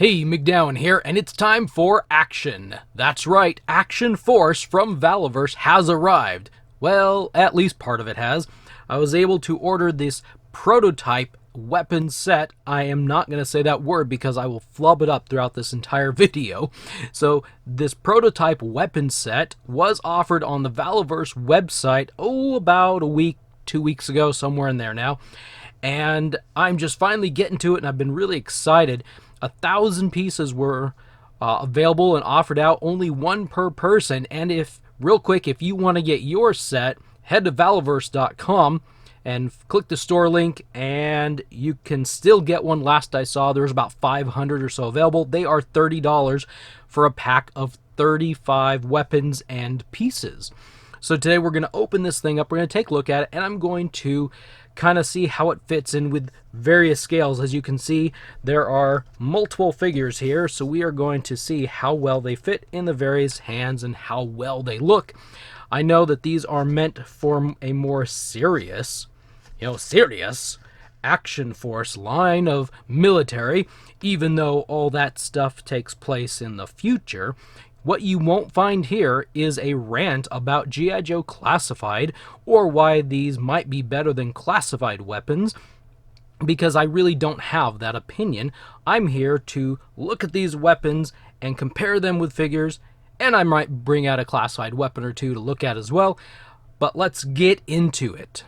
Hey, MacDowin here, and it's time for action. That's right, Action Force from Valaverse has arrived. Well, at least part of it has. I was able to order this prototype weapon set. I am not going to say that word because I will flub it up throughout this entire video. So, this prototype weapon set was offered on the Valaverse website, about a week, 2 weeks ago, somewhere in there now. And I'm just finally getting to it, and I've been really excited. 1,000 pieces were available and offered out, only one per person. And if you want to get your set, head to valaverse.com and click the store link, and you can still get one. Last I saw, there was about 500 or so available. They are $30 for a pack of 35 weapons and pieces. So today we're going to open this thing up, we're going to take a look at it, and I'm going to kind of see how it fits in with various scales. As you can see, there are multiple figures here, so we are going to see how well they fit in the various hands and how well they look. I know that these are meant for a more serious Action Force line of military, even though all that stuff takes place in the future. What you won't find here is a rant about G.I. Joe Classified or why these might be better than classified weapons, because I really don't have that opinion. I'm here to look at these weapons and compare them with figures, and I might bring out a classified weapon or two to look at as well. But let's get into it.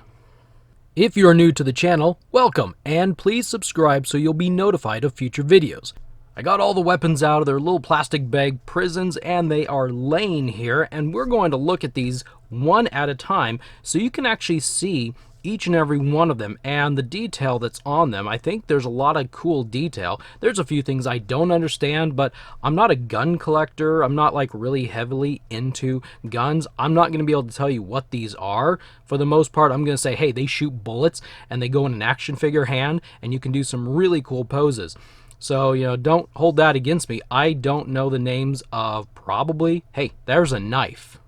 If you're new to the channel, welcome, and please subscribe so you'll be notified of future videos. I got all the weapons out of their little plastic bag prisons, and they are laying here, and we're going to look at these one at a time so you can actually see each and every one of them and the detail that's on them. I think there's a lot of cool detail. There's a few things I don't understand, but I'm not a gun collector. I'm not like really heavily into guns. I'm not going to be able to tell you what these are. For the most part, I'm going to say, hey, they shoot bullets and they go in an action figure hand, and you can do some really cool poses. So, don't hold that against me. I don't know the names of probably, hey, there's a knife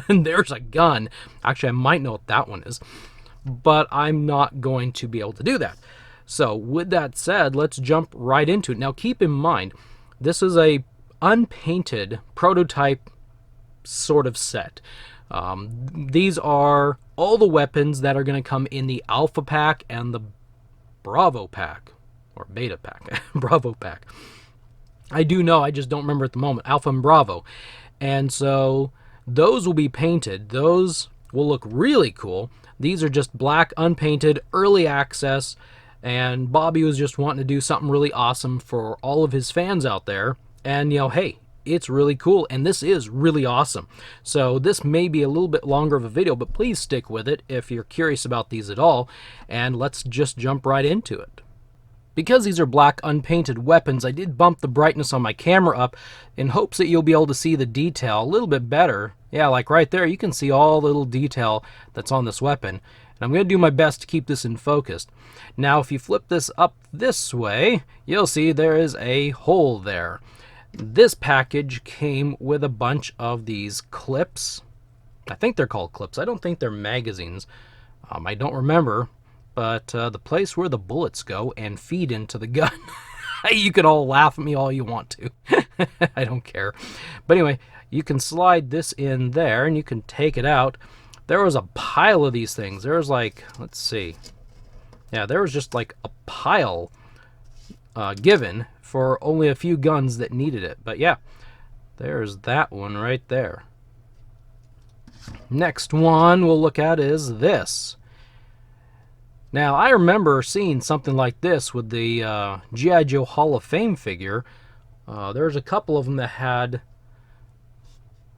and there's a gun. Actually, I might know what that one is, but I'm not going to be able to do that. So with that said, let's jump right into it. Now, keep in mind, this is a unpainted prototype sort of set. These are all the weapons that are going to come in the Alpha Pack and the Bravo Pack. Or Beta Pack, Bravo Pack. I do know, I just don't remember at the moment. Alpha and Bravo. And so those will be painted. Those will look really cool. These are just black, unpainted, early access. And Bobby was just wanting to do something really awesome for all of his fans out there. And, hey, it's really cool. And this is really awesome. So this may be a little bit longer of a video, but please stick with it if you're curious about these at all. And let's just jump right into it. Because these are black unpainted weapons, I did bump the brightness on my camera up in hopes that you'll be able to see the detail a little bit better. Yeah, like right there, you can see all the little detail that's on this weapon. And I'm going to do my best to keep this in focus. Now, if you flip this up this way, you'll see there is a hole there. This package came with a bunch of these clips. I think they're called clips. I don't think they're magazines. I don't remember. But the place where the bullets go and feed into the gun. You can all laugh at me all you want to. I don't care. But anyway, you can slide this in there and you can take it out. There was a pile of these things. There was like, let's see. Yeah, there was just like a pile given for only a few guns that needed it. But yeah, there's that one right there. Next one we'll look at is this. Now, I remember seeing something like this with the G.I. Joe Hall of Fame figure. There's a couple of them that had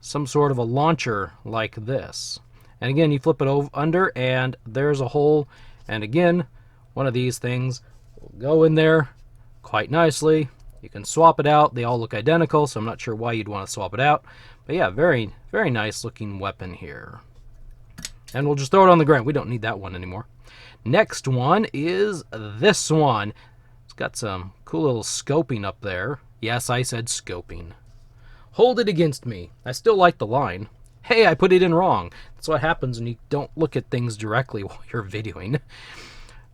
some sort of a launcher like this. And again, you flip it over under, and there's a hole. And again, one of these things will go in there quite nicely. You can swap it out. They all look identical, so I'm not sure why you'd want to swap it out. But yeah, very, very nice looking weapon here. And we'll just throw it on the ground. We don't need that one anymore. Next one is this one. It's got some cool little scoping up there. Yes, I said scoping. Hold it against me. I still like the line. Hey, I put it in wrong. That's what happens when you don't look at things directly while you're videoing.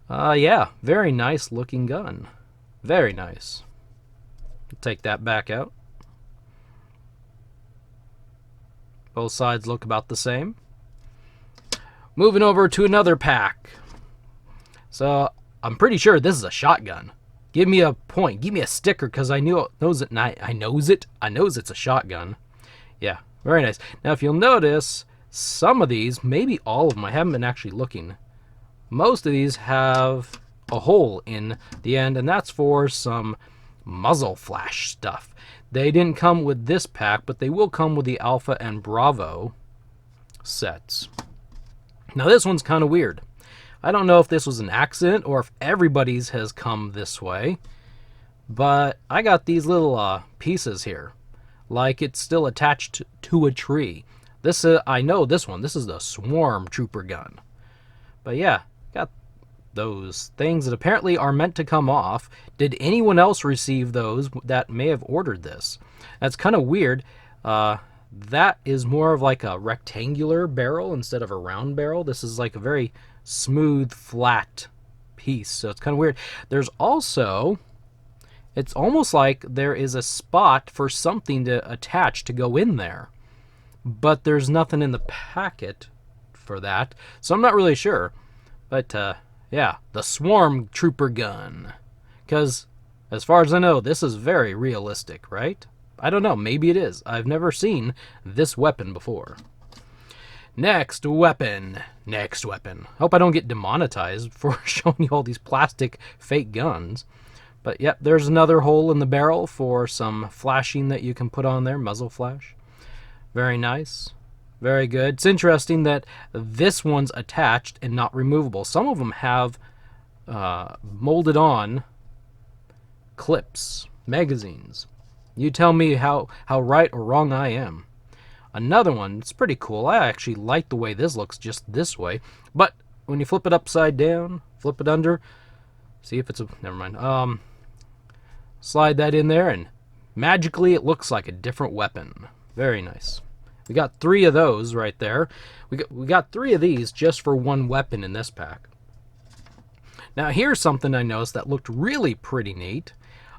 Yeah, very nice looking gun. Very nice. Take that back out. Both sides look about the same. Moving over to another pack. So I'm pretty sure this is a shotgun. Give me a point. Give me a sticker because I knows it. I knows it's a shotgun. Yeah, very nice. Now if you'll notice, some of these, maybe all of them, I haven't been actually looking. Most of these have a hole in the end, and that's for some muzzle flash stuff. They didn't come with this pack, but they will come with the Alpha and Bravo sets. Now this one's kind of weird. I don't know if this was an accident or if everybody's has come this way, but I got these little pieces here, like it's still attached to a tree. This I know this one. This is the Swarm Trooper gun. But yeah, got those things that apparently are meant to come off. Did anyone else receive those that may have ordered this? That's kind of weird. That is more of like a rectangular barrel instead of a round barrel. This is like a very smooth, flat piece, so it's kind of weird. There's also, it's almost like there is a spot for something to attach to go in there, but there's nothing in the packet for that, so I'm not really sure. But yeah, the Swarm Trooper gun, because as far as I know, this is very realistic, right? I don't know, maybe it is. I've never seen this weapon before. Next weapon. Hope I don't get demonetized for showing you all these plastic fake guns. But yep, there's another hole in the barrel for some flashing that you can put on there, muzzle flash. Very nice. Very good. It's interesting that this one's attached and not removable. Some of them have molded on clips, magazines. You tell me how right or wrong I am. Another one, it's pretty cool. I actually like the way this looks just this way. But when you flip it upside down, flip it under, see if it's a, never mind. Slide that in there and magically it looks like a different weapon. Very nice. We got 3 of those right there. We got 3 of these just for one weapon in this pack. Now here's something I noticed that looked really pretty neat.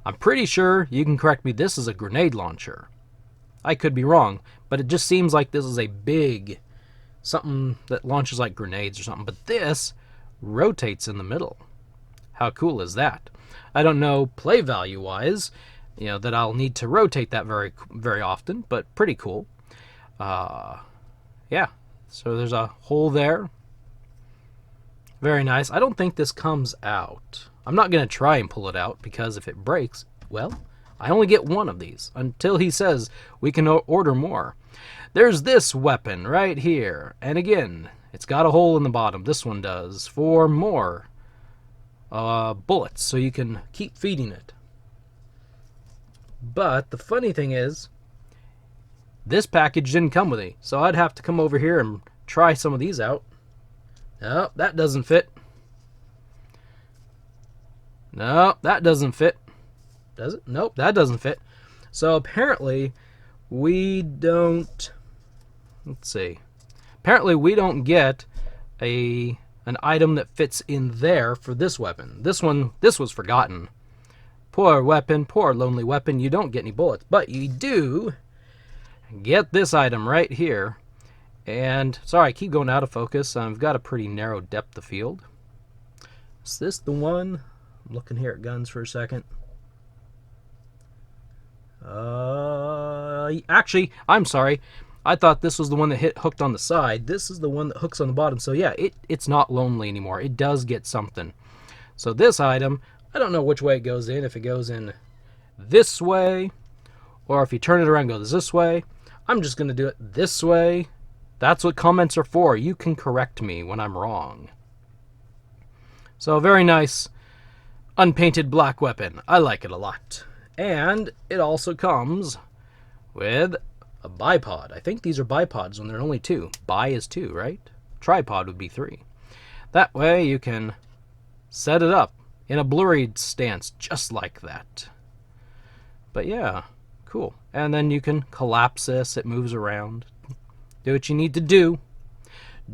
I'm pretty sure, you can correct me, this is a grenade launcher. I could be wrong, but it just seems like this is a big, something that launches like grenades or something. But this rotates in the middle. How cool is that? I don't know play value wise, you know, that I'll need to rotate that very often, but pretty cool. Yeah, so there's a hole there. Very nice. I don't think this comes out. I'm not going to try and pull it out because if it breaks, well, I only get 1 of these until he says we can order more. There's this weapon right here. And again, it's got a hole in the bottom. This one does, for more bullets, so you can keep feeding it. But the funny thing is, this package didn't come with any, so I'd have to come over here and try some of these out. No, that doesn't fit. No, that doesn't fit. Does it? Nope, that doesn't fit. So apparently we don't, let's see. Apparently we don't get an item that fits in there for this weapon. This was forgotten. Poor weapon, poor lonely weapon. You don't get any bullets, but you do get this item right here. And sorry, I keep going out of focus. I've got a pretty narrow depth of field. Is this the one? I'm looking here at guns for a second. Actually, I'm sorry. I thought this was the one that hooked on the side. This is the one that hooks on the bottom. So yeah, it's not lonely anymore. It does get something. So this item, I don't know which way it goes in. If it goes in this way, or if you turn it around, goes this way. I'm just going to do it this way. That's what comments are for. You can correct me when I'm wrong. So very nice unpainted black weapon. I like it a lot. And it also comes with a bipod. I think these are bipods when they're only 2. Bi is 2, right? Tripod would be 3. That way you can set it up in a blurry stance just like that. But yeah, cool. And then you can collapse this. It moves around. Do what you need to do.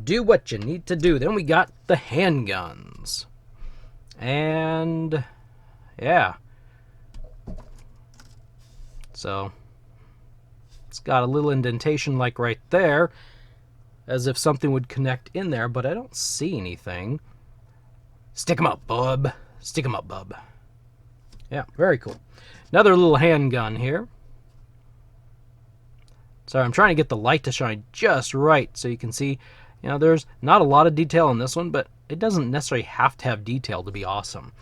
Do what you need to do. Then we got the handguns. And yeah. So it's got a little indentation like right there, as if something would connect in there, but I don't see anything. Stick 'em up, bub. Stick 'em up, bub. Yeah, very cool. Another little handgun here. Sorry, I'm trying to get the light to shine just right so you can see, there's not a lot of detail in this one, but it doesn't necessarily have to have detail to be awesome,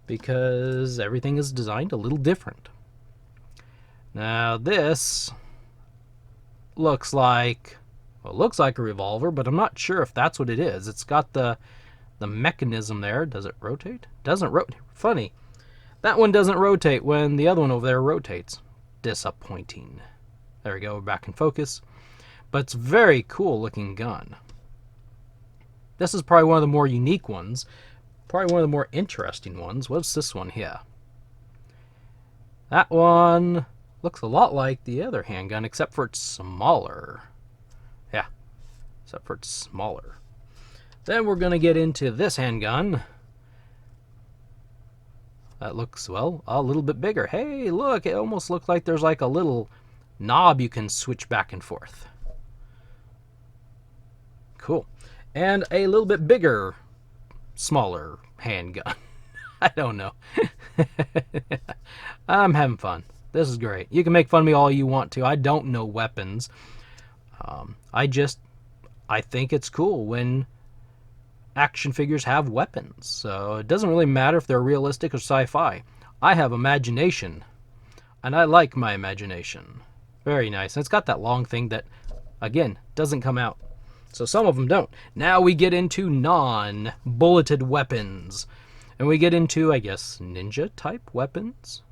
because everything is designed a little different. Now this looks like a revolver, but I'm not sure if that's what it is. It's got the mechanism there. Does it rotate? Doesn't rotate. Funny. That one doesn't rotate when the other one over there rotates. Disappointing. There we go. We're back in focus. But it's a very cool looking gun. This is probably one of the more unique ones. Probably one of the more interesting ones. What's this one here? That one looks a lot like the other handgun, except for it's smaller. Yeah, except for it's smaller. Then we're going to get into this handgun. That looks, well, a little bit bigger. Hey, look, it almost looks like there's like a little knob you can switch back and forth. Cool. And a little bit bigger, smaller handgun. I don't know. I'm having fun. This is great. You can make fun of me all you want to. I don't know weapons. I think it's cool when action figures have weapons. So it doesn't really matter if they're realistic or sci-fi. I have imagination, and I like my imagination. Very nice. And it's got that long thing that, again, doesn't come out. So some of them don't. Now we get into non-bulleted weapons. And we get into, I guess, ninja-type weapons.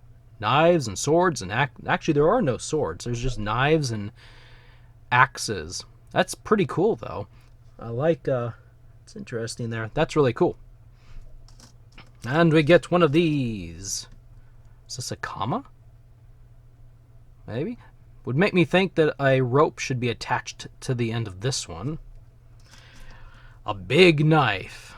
Knives and swords. And actually, there are no swords. There's just knives and axes. That's pretty cool, though. I like, it's interesting there. That's really cool. And we get one of these. Is this a comma? Maybe? Would make me think that a rope should be attached to the end of this one. A big knife.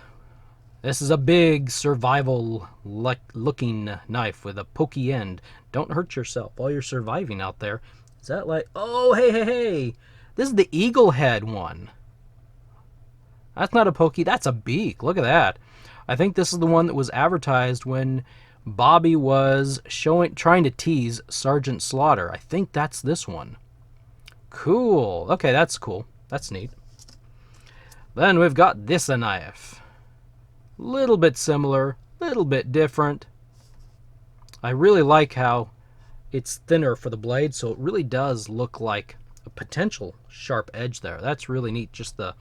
This is a big survival-looking knife with a pokey end. Don't hurt yourself while you're surviving out there. Is that like... Oh, hey. This is the eagle head one. That's not a pokey. That's a beak. Look at that. I think this is the one that was advertised when Bobby was trying to tease Sergeant Slaughter. I think that's this one. Cool. Okay, that's cool. That's neat. Then we've got this a knife. Little bit similar, little bit different. I really like how it's thinner for the blade, so it really does look like a potential sharp edge there. That's really neat, just the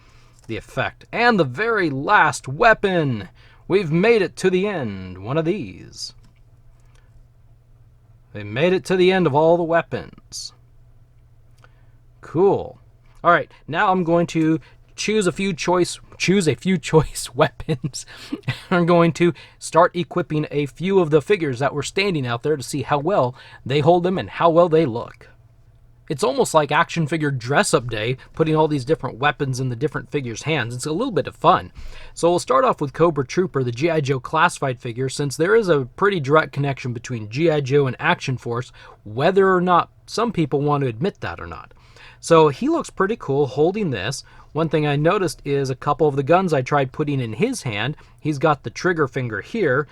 effect. And the very last weapon. We've made it to the end. One of these. We made it to the end of all the weapons. Cool. All right, now I'm going to choose a few choice weapons. I'm going to start equipping a few of the figures that were standing out there to see how well they hold them and how well they look. It's almost like action figure dress-up day, putting all these different weapons in the different figures' hands. It's a little bit of fun. So we'll start off with Cobra Trooper, the G.I. Joe classified figure, since there is a pretty direct connection between G.I. Joe and Action Force, whether or not some people want to admit that or not. So he looks pretty cool holding this. One thing I noticed is a couple of the guns I tried putting in his hand, he's got the trigger finger here,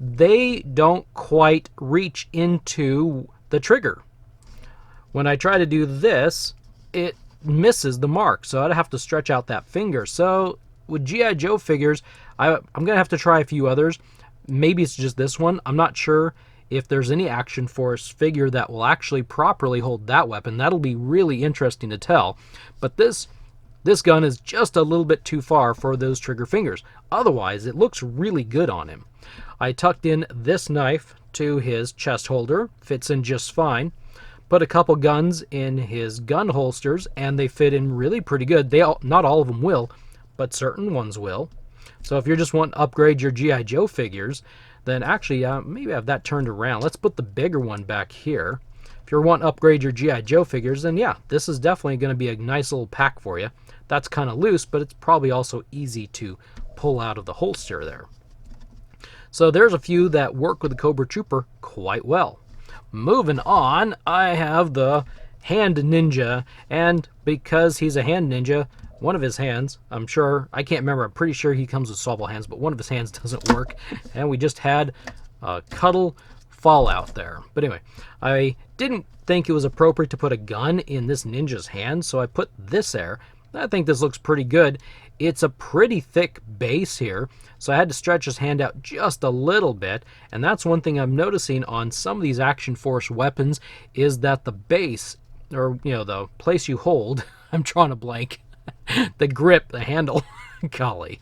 they don't quite reach into the trigger. When I try to do this, it misses the mark, so I'd have to stretch out that finger. So with G.I. Joe figures, I'm going to have to try a few others. Maybe it's just this one. I'm not sure if there's any Action Force figure that will actually properly hold that weapon. That'll be really interesting to tell. But this gun is just a little bit too far for those trigger fingers. Otherwise, it looks really good on him. I tucked in this knife to his chest holder. Fits in just fine. Put a couple guns in his gun holsters, and they fit in really pretty good. Not all of them will, but certain ones will. So if you're just wanting to upgrade your G.I. Joe figures, then actually maybe have that turned around. Let's put the bigger one back here. If you're wanting to upgrade your G.I. Joe figures, then yeah, this is definitely going to be a nice little pack for you. That's kind of loose, but it's probably also easy to pull out of the holster there. So there's a few that work with the Cobra Trooper quite well. moving on, I have the hand ninja, and because he's a hand ninja, one of his hands, I can't remember, I'm pretty sure he comes with swappable hands, but one of his hands doesn't work, and we just had a cuddle fallout there. But anyway, I didn't think it was appropriate to put a gun in this ninja's hand, so I put this there. I think this looks pretty good. It's a pretty thick base here, so I had to stretch his hand out just a little bit, and that's one thing I'm noticing on some of these Action Force weapons is that the base, or the place you hold, I'm drawing a blank, the grip, the handle, golly,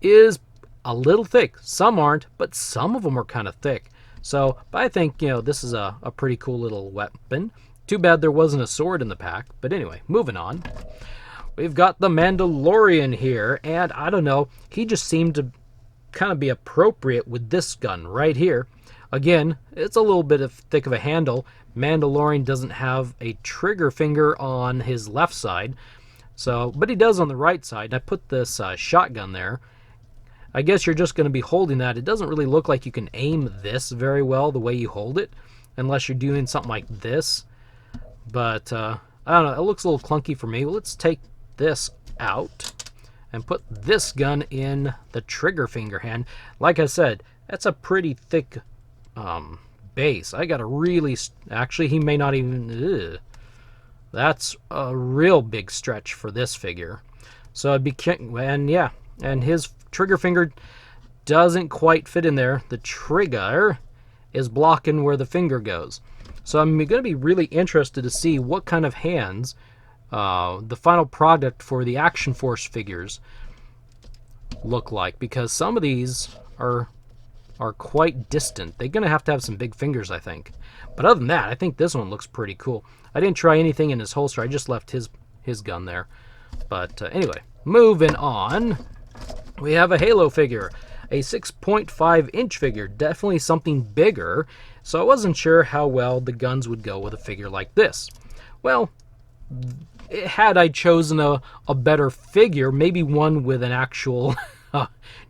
is a little thick. Some aren't, but some of them are kind of thick. So, but I think, this is a pretty cool little weapon. Too bad there wasn't a sword in the pack, but anyway, moving on. We've got the Mandalorian here, and I don't know, he just seemed to kind of be appropriate with this gun right here. Again, it's a little bit thick of a handle. Mandalorian doesn't have a trigger finger on his left side, but he does on the right side. I put this shotgun there. I guess you're just going to be holding that. It doesn't really look like you can aim this very well the way you hold it, unless you're doing something like this. But, I don't know, it looks a little clunky for me. Well, let's take this out and put this gun in the trigger finger hand. Like I said, that's a pretty thick base. I got a really, actually he may not even, that's a real big stretch for this figure. So it'd be, and his trigger finger doesn't quite fit in there. The trigger is blocking where the finger goes. So I'm going to be really interested to see what kind of hands the final product for the Action Force figures look like, because some of these are quite distant. They're going to have some big fingers, I think. But other than that, I think this one looks pretty cool. I didn't try anything in his holster. I just left his gun there. But anyway, moving on. We have a Halo figure, a 6.5-inch figure, definitely something bigger. So I wasn't sure how well the guns would go with a figure like this. Well, had I chosen a better figure, maybe one with an actual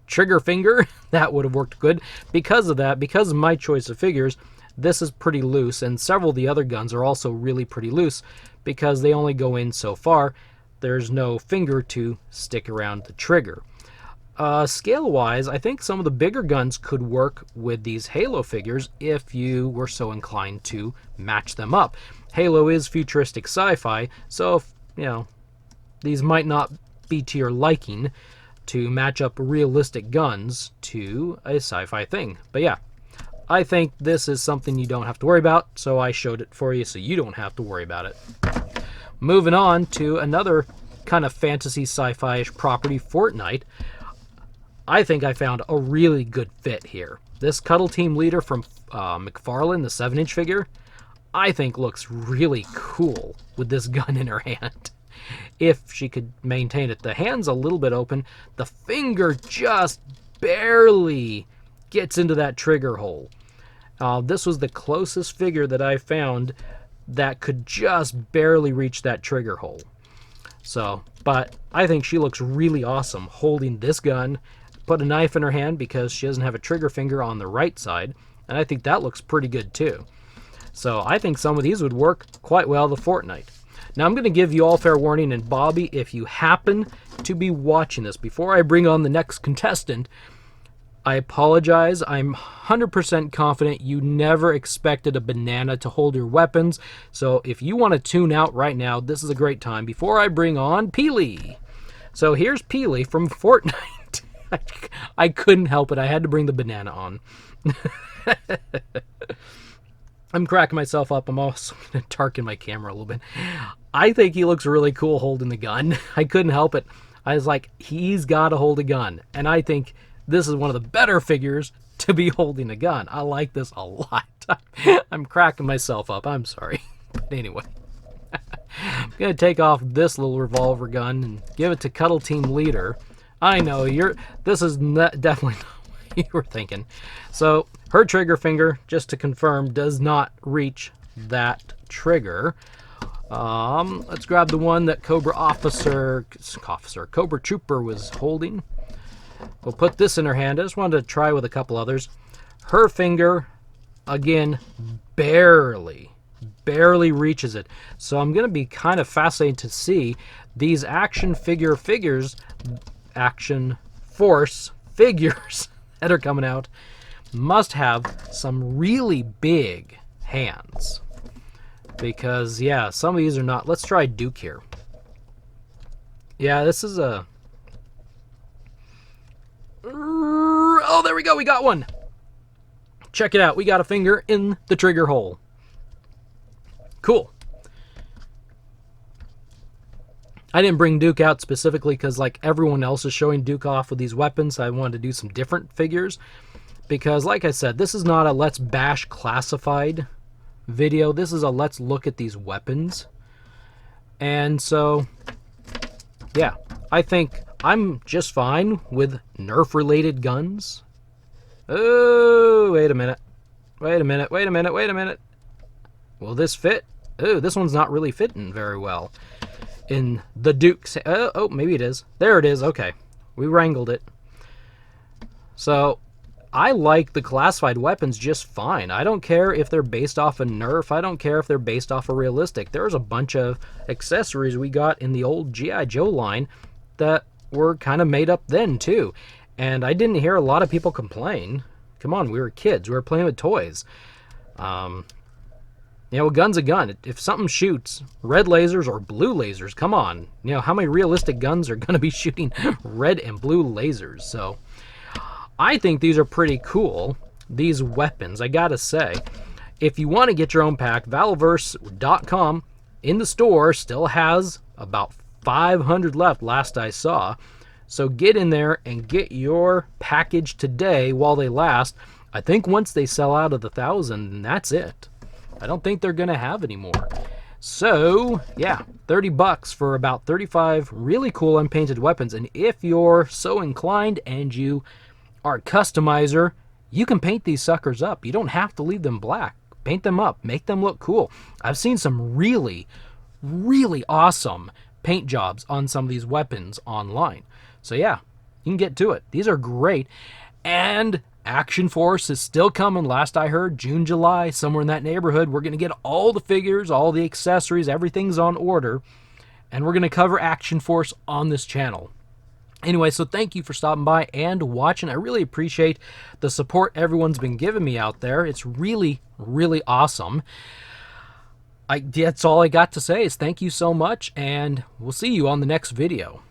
trigger finger, that would have worked good. Because of that, because of my choice of figures, this is pretty loose, and several of the other guns are also really pretty loose because they only go in so far. There's no finger to stick around the trigger. Scale-wise, I think some of the bigger guns could work with these Halo figures if you were so inclined to match them up. Halo is futuristic sci-fi, so these might not be to your liking to match up realistic guns to a sci-fi thing. But yeah, I think this is something you don't have to worry about, so I showed it for you so you don't have to worry about it. Moving on to another kind of fantasy sci-fi-ish property, Fortnite. I think I found a really good fit here. This Cuddle Team Leader from McFarlane, the 7-inch figure, I think looks really cool with this gun in her hand. If she could maintain it. The hand's a little bit open. The finger just barely gets into that trigger hole. This was the closest figure that I found that could just barely reach that trigger hole. But I think she looks really awesome holding this gun. Put a knife in her hand because she doesn't have a trigger finger on the right side, and I think that looks pretty good too. So I think some of these would work quite well with Fortnite. Now I'm going to give you all fair warning, and Bobby, if you happen to be watching this before I bring on the next contestant, I apologize. I'm 100% confident you never expected a banana to hold your weapons, so if you want to tune out right now, this is a great time before I bring on Peely. So here's Peely from Fortnite. I couldn't help it. I had to bring the banana on. I'm cracking myself up. I'm also going to darken my camera a little bit. I think he looks really cool holding the gun. I couldn't help it. I was like, he's got to hold a gun. And I think this is one of the better figures to be holding a gun. I like this a lot. I'm cracking myself up. I'm sorry. But anyway. I'm going to take off this little revolver gun and give it to Cuddle Team Leader. I know, this is definitely not what you were thinking. So, her trigger finger, just to confirm, does not reach that trigger. Let's grab the one that Cobra Trooper was holding. We'll put this in her hand. I just wanted to try with a couple others. Her finger again, barely reaches it. So I'm going to be kind of fascinated to see these action figures, action force figures that are coming out must have some really big hands. Because, yeah, some of these are not. Let's try Duke here. Yeah, this is a... Oh, there we go. We got one. Check it out. We got a finger in the trigger hole. Cool. I didn't bring Duke out specifically because, like, everyone else is showing Duke off with these weapons. I wanted to do some different figures. Because, like I said, this is not a Let's Bash Classified video. This is a let's look at these weapons. And so, yeah, I think I'm just fine with Nerf-related guns. Oh, wait a minute. Wait a minute, wait a minute, wait a minute. Will this fit? Oh, this one's not really fitting very well. In the Duke... Oh, maybe it is. There it is. Okay. We wrangled it. So, I like the classified weapons just fine. I don't care if they're based off a Nerf. I don't care if they're based off a realistic. There's a bunch of accessories we got in the old G.I. Joe line that were kind of made up then, too. And I didn't hear a lot of people complain. Come on, we were kids. We were playing with toys. You know, a gun's a gun. If something shoots red lasers or blue lasers, come on. You know, how many realistic guns are going to be shooting red and blue lasers? So, I think these are pretty cool, these weapons. I gotta say, if you want to get your own pack, Valaverse.com in the store still has about 500 left last I saw. So get in there and get your package today while they last. I think once they sell out of the 1,000, that's it. I don't think they're going to have any more. So, yeah, $30 for about 35 really cool unpainted weapons. And if you're so inclined and you are a customizer, you can paint these suckers up. You don't have to leave them black. Paint them up. Make them look cool. I've seen some really, really awesome paint jobs on some of these weapons online. So yeah, you can get to it. These are great. And Action Force is still coming. Last I heard, June, July, somewhere in that neighborhood. We're going to get all the figures, all the accessories, everything's on order. And we're going to cover Action Force on this channel. Anyway, so thank you for stopping by and watching. I really appreciate the support everyone's been giving me out there. It's really, really awesome. That's all I got to say is thank you so much, and we'll see you on the next video.